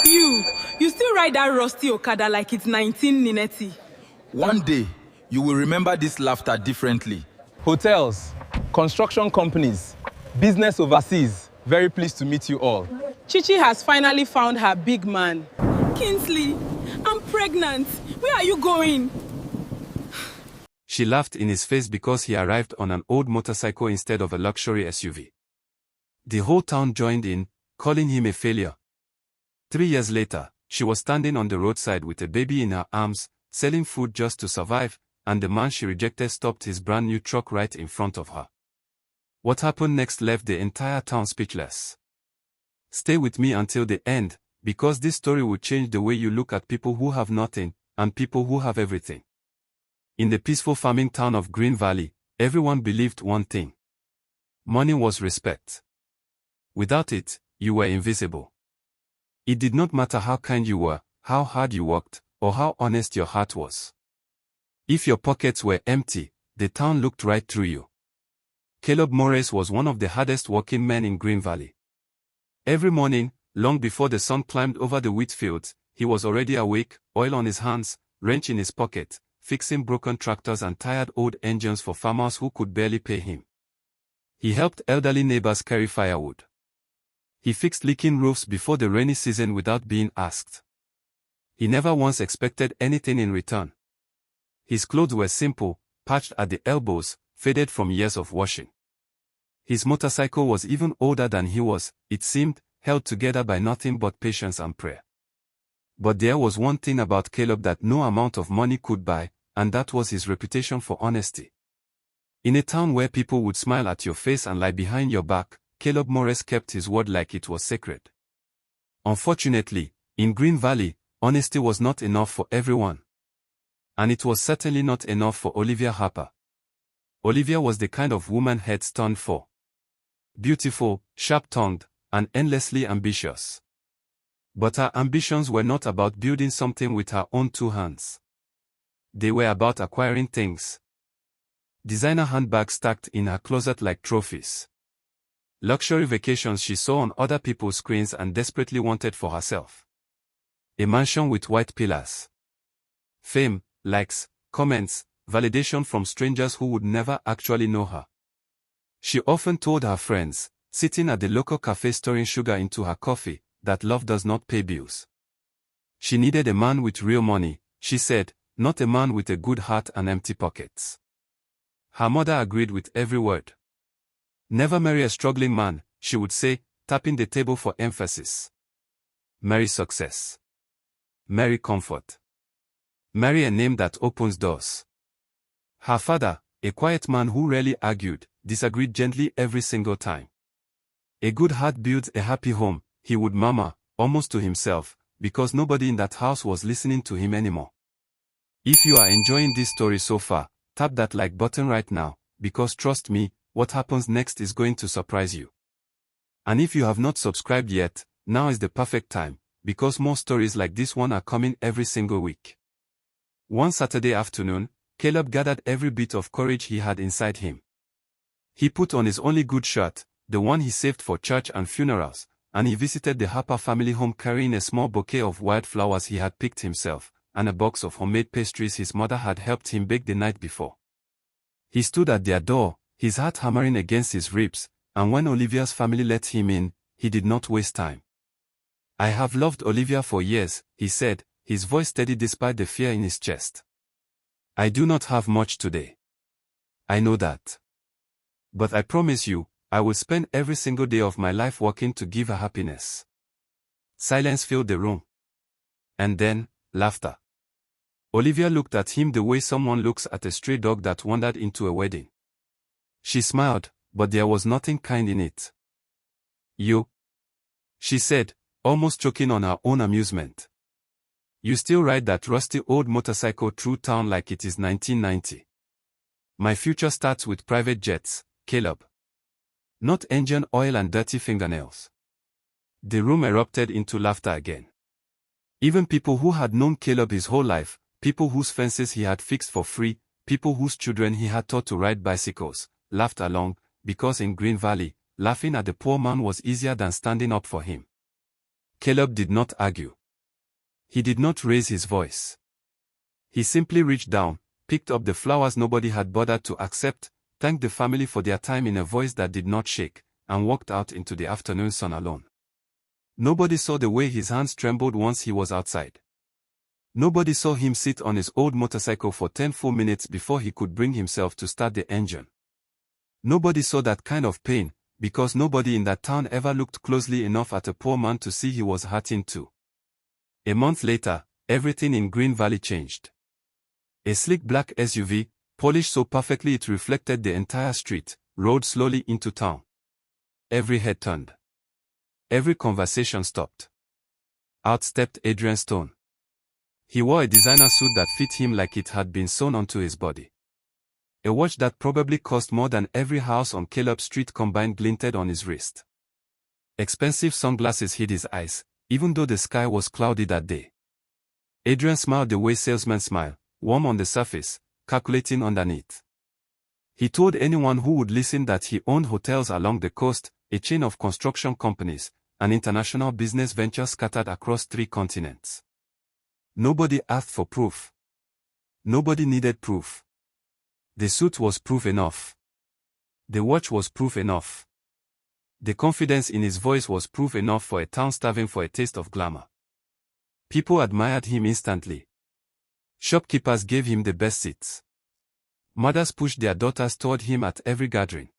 You still ride that rusty Okada like it's 19 Nineti. One day, you will remember this laughter differently. Hotels, construction companies, business overseas. Very pleased to meet you all. Chichi has finally found her big man. Kingsley, I'm pregnant. Where are you going? She laughed in his face because he arrived on an old motorcycle instead of a luxury SUV. The whole town joined in, calling him a failure. 3 years later, she was standing on the roadside with a baby in her arms, selling food just to survive, and the man she rejected stopped his brand new truck right in front of her. What happened next left the entire town speechless. Stay with me until the end, because this story will change the way you look at people who have nothing, and people who have everything. In the peaceful farming town of Green Valley, everyone believed one thing. Money was respect. Without it, you were invisible. It did not matter how kind you were, how hard you worked, or how honest your heart was. If your pockets were empty, the town looked right through you. Caleb Morris was one of the hardest working men in Green Valley. Every morning, long before the sun climbed over the wheat fields, he was already awake, oil on his hands, wrench in his pocket, fixing broken tractors and tired old engines for farmers who could barely pay him. He helped elderly neighbors carry firewood. He fixed leaking roofs before the rainy season without being asked. He never once expected anything in return. His clothes were simple, patched at the elbows, faded from years of washing. His motorcycle was even older than he was, it seemed, held together by nothing but patience and prayer. But there was one thing about Caleb that no amount of money could buy, and that was his reputation for honesty. In a town where people would smile at your face and lie behind your back, Caleb Morris kept his word like it was sacred. Unfortunately, in Green Valley, honesty was not enough for everyone. And it was certainly not enough for Olivia Harper. Olivia was the kind of woman heads turned for. Beautiful, sharp-tongued, and endlessly ambitious. But her ambitions were not about building something with her own two hands. They were about acquiring things. Designer handbags stacked in her closet like trophies. Luxury vacations she saw on other people's screens and desperately wanted for herself. A mansion with white pillars. Fame, likes, comments, validation from strangers who would never actually know her. She often told her friends, sitting at the local cafe storing sugar into her coffee, that love does not pay bills. She needed a man with real money, she said, not a man with a good heart and empty pockets. Her mother agreed with every word. Never marry a struggling man, she would say, tapping the table for emphasis. Marry success. Marry comfort. Marry a name that opens doors. Her father, a quiet man who rarely argued, disagreed gently every single time. A good heart builds a happy home, he would murmur, almost to himself, because nobody in that house was listening to him anymore. If you are enjoying this story so far, tap that like button right now, because trust me, what happens next is going to surprise you. And if you have not subscribed yet, now is the perfect time, because more stories like this one are coming every single week. One Saturday afternoon, Caleb gathered every bit of courage he had inside him. He put on his only good shirt, the one he saved for church and funerals, and he visited the Harper family home carrying a small bouquet of wildflowers he had picked himself, and a box of homemade pastries his mother had helped him bake the night before. He stood at their door, his heart hammering against his ribs, and when Olivia's family let him in, he did not waste time. I have loved Olivia for years, he said, his voice steady despite the fear in his chest. I do not have much today. I know that. But I promise you, I will spend every single day of my life working to give her happiness. Silence filled the room. And then, laughter. Olivia looked at him the way someone looks at a stray dog that wandered into a wedding. She smiled, but there was nothing kind in it. You? She said, almost choking on her own amusement. You still ride that rusty old motorcycle through town like it is 1990. My future starts with private jets, Caleb. Not engine oil and dirty fingernails. The room erupted into laughter again. Even people who had known Caleb his whole life, people whose fences he had fixed for free, people whose children he had taught to ride bicycles, laughed along, because in Green Valley, laughing at the poor man was easier than standing up for him. Caleb did not argue. He did not raise his voice. He simply reached down, picked up the flowers nobody had bothered to accept, thanked the family for their time in a voice that did not shake, and walked out into the afternoon sun alone. Nobody saw the way his hands trembled once he was outside. Nobody saw him sit on his old motorcycle for 10 full minutes before he could bring himself to start the engine. Nobody saw that kind of pain, because nobody in that town ever looked closely enough at a poor man to see he was hurting too. A month later, everything in Green Valley changed. A sleek black SUV, polished so perfectly it reflected the entire street, rode slowly into town. Every head turned. Every conversation stopped. Out stepped Adrian Stone. He wore a designer suit that fit him like it had been sewn onto his body. A watch that probably cost more than every house on Caleb Street combined glinted on his wrist. Expensive sunglasses hid his eyes, even though the sky was cloudy that day. Adrian smiled the way salesmen smile, warm on the surface, calculating underneath. He told anyone who would listen that he owned hotels along the coast, a chain of construction companies, an international business venture scattered across 3 continents. Nobody asked for proof. Nobody needed proof. The suit was proof enough. The watch was proof enough. The confidence in his voice was proof enough for a town starving for a taste of glamour. People admired him instantly. Shopkeepers gave him the best seats. Mothers pushed their daughters toward him at every gathering.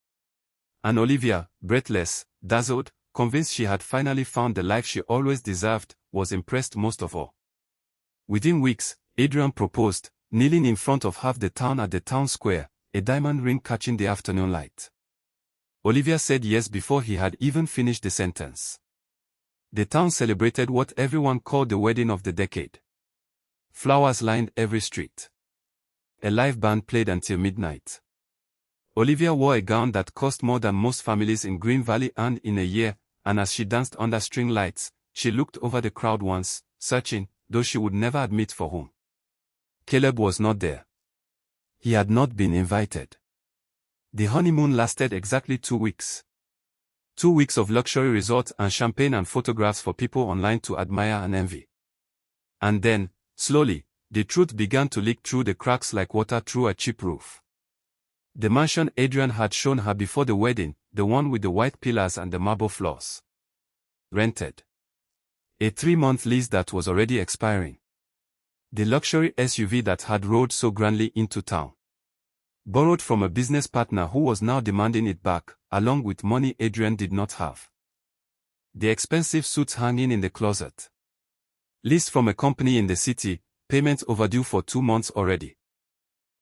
And Olivia, breathless, dazzled, convinced she had finally found the life she always deserved, was impressed most of all. Within weeks, Adrian proposed, kneeling in front of half the town at the town square, a diamond ring catching the afternoon light. Olivia said yes before he had even finished the sentence. The town celebrated what everyone called the wedding of the decade. Flowers lined every street. A live band played until midnight. Olivia wore a gown that cost more than most families in Green Valley earned in a year, and as she danced under string lights, she looked over the crowd once, searching, though she would never admit for whom. Caleb was not there. He had not been invited. The honeymoon lasted exactly 2 weeks. 2 weeks of luxury resorts and champagne and photographs for people online to admire and envy. And then, slowly, the truth began to leak through the cracks like water through a cheap roof. The mansion Adrian had shown her before the wedding, the one with the white pillars and the marble floors. Rented. A 3-month lease that was already expiring. The luxury SUV that had rode so grandly into town. Borrowed from a business partner who was now demanding it back, along with money Adrian did not have. The expensive suits hanging in the closet. Lease from a company in the city, payments overdue for 2 months already.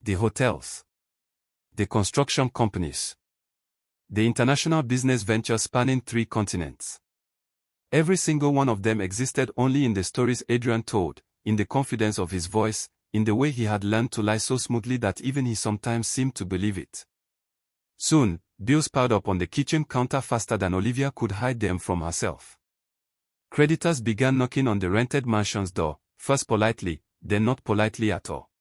The hotels. The construction companies. The international business venture spanning 3 continents. Every single one of them existed only in the stories Adrian told, in the confidence of his voice, in the way he had learned to lie so smoothly that even he sometimes seemed to believe it. Soon, bills piled up on the kitchen counter faster than Olivia could hide them from herself. Creditors began knocking on the rented mansion's door, first politely, then not politely at all.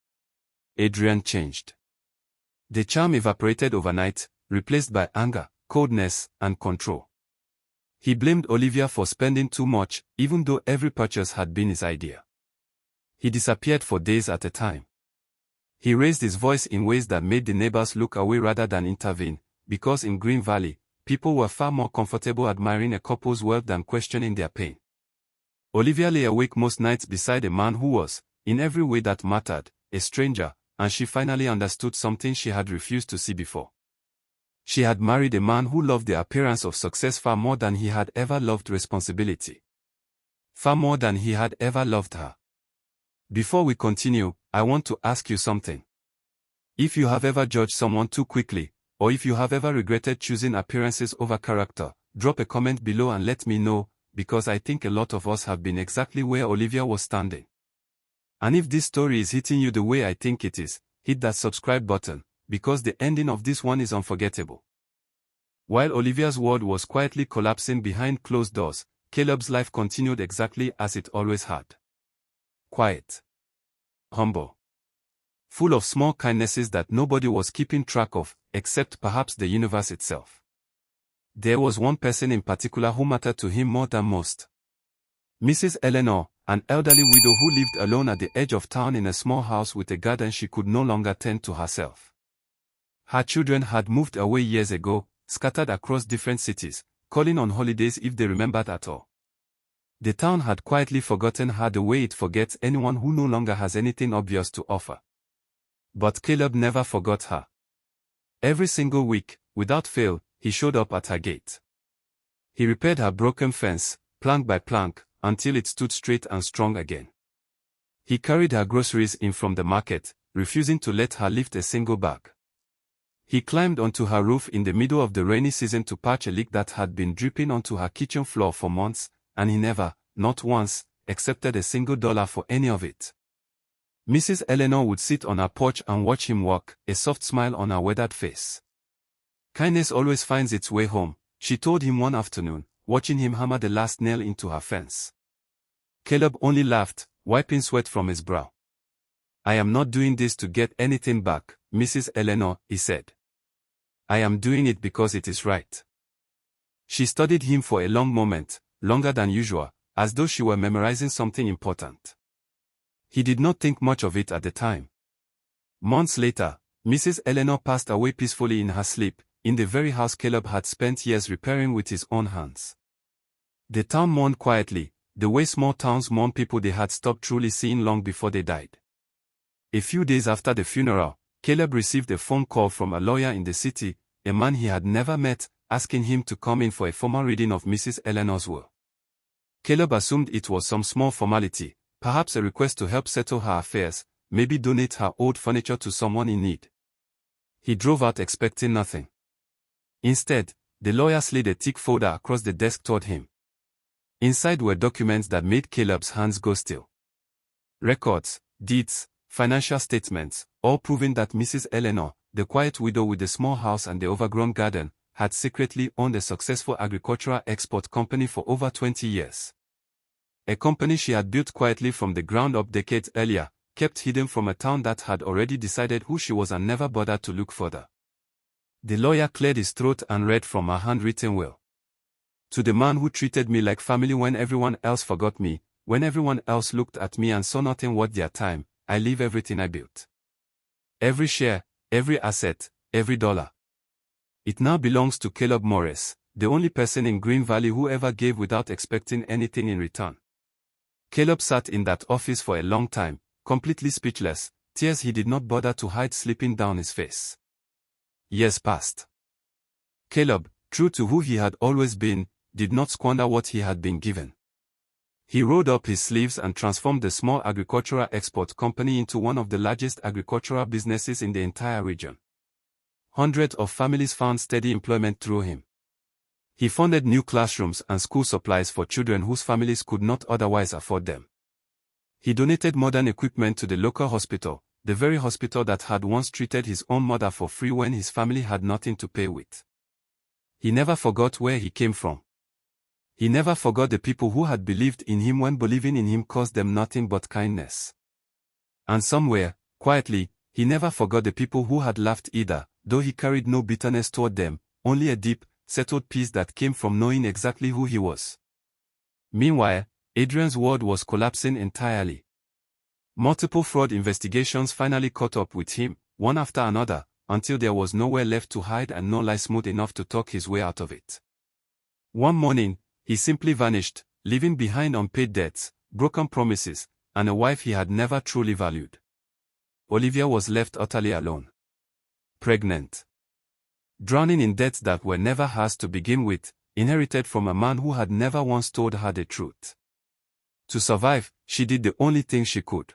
Adrian changed. The charm evaporated overnight, replaced by anger, coldness, and control. He blamed Olivia for spending too much, even though every purchase had been his idea. He disappeared for days at a time. He raised his voice in ways that made the neighbors look away rather than intervene, because in Green Valley, people were far more comfortable admiring a couple's wealth than questioning their pain. Olivia lay awake most nights beside a man who was, in every way that mattered, a stranger, and she finally understood something she had refused to see before. She had married a man who loved the appearance of success far more than he had ever loved responsibility. Far more than he had ever loved her. Before we continue, I want to ask you something. If you have ever judged someone too quickly, or if you have ever regretted choosing appearances over character, drop a comment below and let me know, because I think a lot of us have been exactly where Olivia was standing. And if this story is hitting you the way I think it is, hit that subscribe button, because the ending of this one is unforgettable. While Olivia's world was quietly collapsing behind closed doors, Caleb's life continued exactly as it always had. Quiet. Humble. Full of small kindnesses that nobody was keeping track of, except perhaps the universe itself. There was one person in particular who mattered to him more than most. Mrs. Eleanor, an elderly widow who lived alone at the edge of town in a small house with a garden she could no longer tend to herself. Her children had moved away years ago, scattered across different cities, calling on holidays if they remembered at all. The town had quietly forgotten her the way it forgets anyone who no longer has anything obvious to offer. But Caleb never forgot her. Every single week, without fail, he showed up at her gate. He repaired her broken fence, plank by plank, until it stood straight and strong again. He carried her groceries in from the market, refusing to let her lift a single bag. He climbed onto her roof in the middle of the rainy season to patch a leak that had been dripping onto her kitchen floor for months, and he never, not once, accepted a single dollar for any of it. Mrs. Eleanor would sit on her porch and watch him walk, a soft smile on her weathered face. Kindness always finds its way home, she told him one afternoon, watching him hammer the last nail into her fence. Caleb only laughed, wiping sweat from his brow. I am not doing this to get anything back, Mrs. Eleanor, he said. I am doing it because it is right. She studied him for a long moment, longer than usual, as though she were memorizing something important. He did not think much of it at the time. Months later, Mrs. Eleanor passed away peacefully in her sleep, in the very house Caleb had spent years repairing with his own hands. The town mourned quietly, the way small towns mourn people they had stopped truly seeing long before they died. A few days after the funeral, Caleb received a phone call from a lawyer in the city, a man he had never met, asking him to come in for a formal reading of Mrs. Eleanor's will. Caleb assumed it was some small formality, perhaps a request to help settle her affairs, maybe donate her old furniture to someone in need. He drove out expecting nothing. Instead, the lawyer slid a thick folder across the desk toward him. Inside were documents that made Caleb's hands go still. Records, deeds, financial statements, all proving that Mrs. Eleanor, the quiet widow with the small house and the overgrown garden, had secretly owned a successful agricultural export company for over 20 years. A company she had built quietly from the ground up decades earlier, kept hidden from a town that had already decided who she was and never bothered to look further. The lawyer cleared his throat and read from her handwritten will. To the man who treated me like family when everyone else forgot me, when everyone else looked at me and saw nothing worth their time, I leave everything I built. Every share, every asset, every dollar. It now belongs to Caleb Morris, the only person in Green Valley who ever gave without expecting anything in return. Caleb sat in that office for a long time, completely speechless, tears he did not bother to hide slipping down his face. Years passed. Caleb, true to who he had always been, did not squander what he had been given. He rolled up his sleeves and transformed the small agricultural export company into one of the largest agricultural businesses in the entire region. Hundreds of families found steady employment through him. He funded new classrooms and school supplies for children whose families could not otherwise afford them. He donated modern equipment to the local hospital, the very hospital that had once treated his own mother for free when his family had nothing to pay with. He never forgot where he came from. He never forgot the people who had believed in him when believing in him cost them nothing but kindness. And somewhere, quietly, he never forgot the people who had laughed either, though he carried no bitterness toward them, only a deep, settled peace that came from knowing exactly who he was. Meanwhile, Adrian's world was collapsing entirely. Multiple fraud investigations finally caught up with him, one after another, until there was nowhere left to hide and no lie smooth enough to talk his way out of it. One morning, he simply vanished, leaving behind unpaid debts, broken promises, and a wife he had never truly valued. Olivia was left utterly alone. Pregnant. Drowning in debts that were never hers to begin with, inherited from a man who had never once told her the truth. To survive, she did the only thing she could.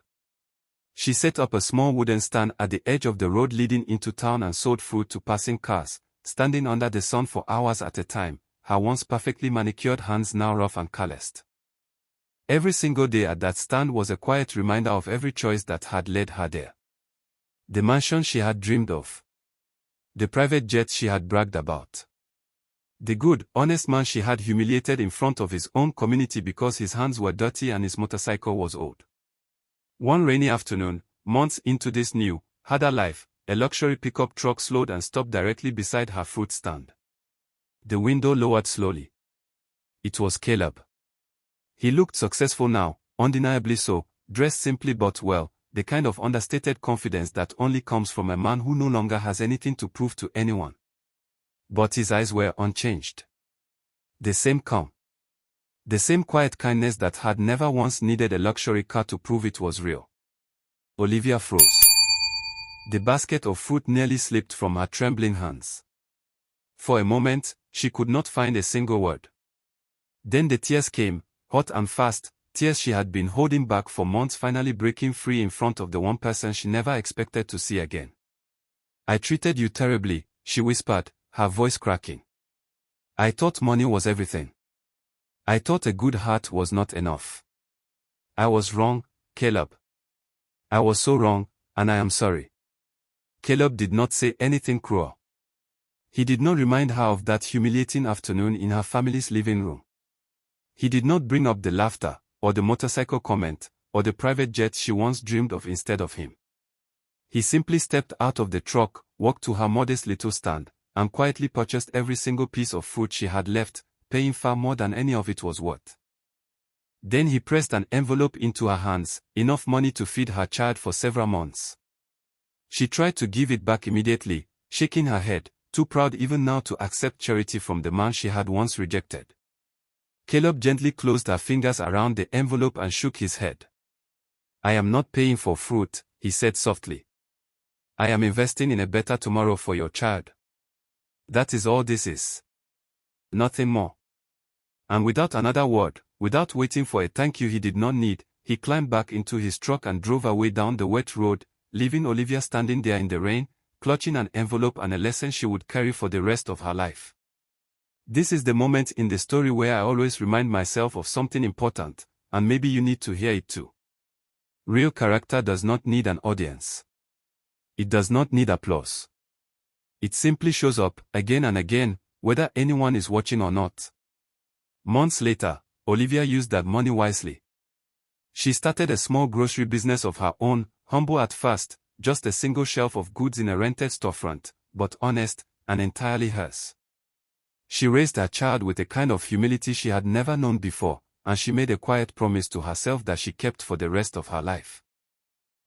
She set up a small wooden stand at the edge of the road leading into town and sold fruit to passing cars, standing under the sun for hours at a time, her once perfectly manicured hands now rough and calloused. Every single day at that stand was a quiet reminder of every choice that had led her there. The mansion she had dreamed of. The private jet she had bragged about. The good, honest man she had humiliated in front of his own community because his hands were dirty and his motorcycle was old. One rainy afternoon, months into this new, harder life, a luxury pickup truck slowed and stopped directly beside her fruit stand. The window lowered slowly. It was Caleb. He looked successful now, undeniably so, dressed simply but well, the kind of understated confidence that only comes from a man who no longer has anything to prove to anyone. But his eyes were unchanged. The same calm. The same quiet kindness that had never once needed a luxury car to prove it was real. Olivia froze. The basket of fruit nearly slipped from her trembling hands. For a moment, she could not find a single word. Then the tears came, hot and fast, tears she had been holding back for months finally breaking free in front of the one person she never expected to see again. "I treated you terribly," she whispered, her voice cracking. "I thought money was everything. I thought a good heart was not enough. I was wrong, Caleb. I was so wrong, and I am sorry." Caleb did not say anything cruel. He did not remind her of that humiliating afternoon in her family's living room. He did not bring up the laughter, or the motorcycle comment, or the private jet she once dreamed of instead of him. He simply stepped out of the truck, walked to her modest little stand, and quietly purchased every single piece of fruit she had left, paying far more than any of it was worth. Then he pressed an envelope into her hands, enough money to feed her child for several months. She tried to give it back immediately, shaking her head, too proud even now to accept charity from the man she had once rejected. Caleb gently closed her fingers around the envelope and shook his head. "I am not paying for fruit," he said softly. "I am investing in a better tomorrow for your child. That is all this is. Nothing more." And without another word, without waiting for a thank you he did not need, he climbed back into his truck and drove away down the wet road, leaving Olivia standing there in the rain, clutching an envelope and a lesson she would carry for the rest of her life. This is the moment in the story where I always remind myself of something important, and maybe you need to hear it too. Real character does not need an audience. It does not need applause. It simply shows up, again and again, whether anyone is watching or not. Months later, Olivia used that money wisely. She started a small grocery business of her own, humble at first, just a single shelf of goods in a rented storefront, but honest, and entirely hers. She raised her child with a kind of humility she had never known before, and she made a quiet promise to herself that she kept for the rest of her life.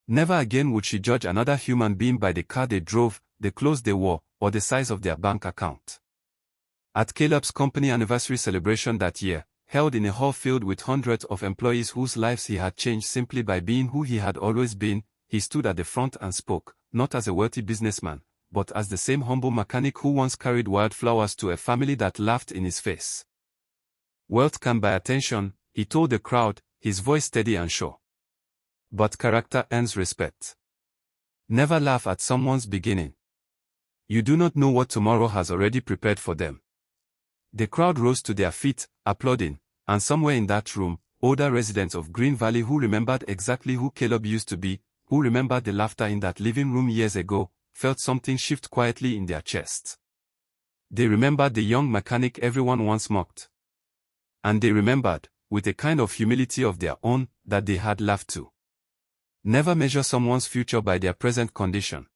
Never again would she judge another human being by the car they drove, the clothes they wore, or the size of their bank account. At Caleb's company anniversary celebration that year, held in a hall filled with hundreds of employees whose lives he had changed simply by being who he had always been, he stood at the front and spoke, not as a wealthy businessman, but as the same humble mechanic who once carried wildflowers to a family that laughed in his face. "Wealth can buy attention," he told the crowd, his voice steady and sure. "But character earns respect. Never laugh at someone's beginning. You do not know what tomorrow has already prepared for them." The crowd rose to their feet, applauding, and somewhere in that room, older residents of Green Valley who remembered exactly who Caleb used to be, who remembered the laughter in that living room years ago, felt something shift quietly in their chests. They remembered the young mechanic everyone once mocked. And they remembered, with a kind of humility of their own, that they had laughed too. Never measure someone's future by their present condition.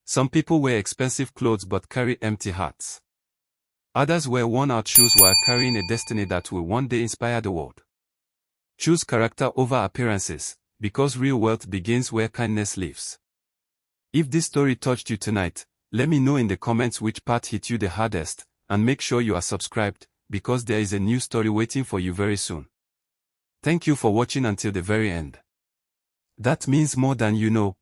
Some people wear expensive clothes but carry empty hearts. Others wear worn-out shoes while carrying a destiny that will one day inspire the world. Choose character over appearances, because real wealth begins where kindness lives. If this story touched you tonight, let me know in the comments which part hit you the hardest, and make sure you are subscribed, because there is a new story waiting for you very soon. Thank you for watching until the very end. That means more than you know,